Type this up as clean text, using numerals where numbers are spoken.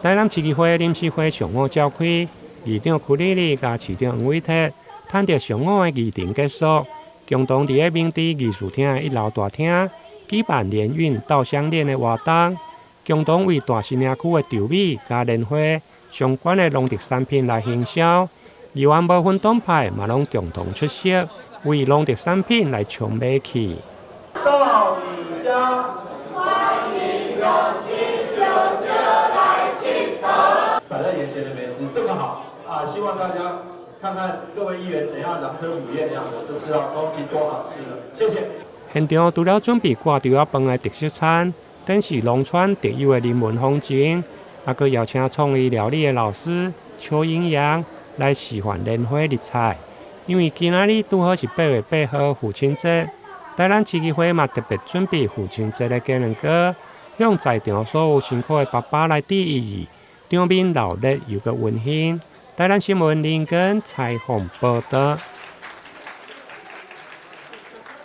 台南市议会临时会上午召开，议长柯丽丽甲市长黄伟哲趁着上午的议程结束，共同伫个明治艺术厅1楼大厅举办联运稻香莲的活动，共同为大新营区的稻米甲莲花相关的农特产品来行销。议员无分党派，嘛拢共同出席，为农特产品来冲买气。稻米香，欢迎用清秀酒来庆贺。摆在眼前的美食这么好啊！希望大家看看各位议员等一下两颗午宴两个就知道东西多好吃了。谢谢。现场除了准备挂稻仔饭的特色餐，更是农村特有的人文风情，还佫邀请创意料理的老师邱英阳来示范莲花入菜。因为今仔日拄好是8月8号父亲节，台南市议会嘛特别准备父亲节的鸡卵糕，向在场所有辛苦的爸爸来致意，场面热闹又佫温馨。台南新闻林根采访报道。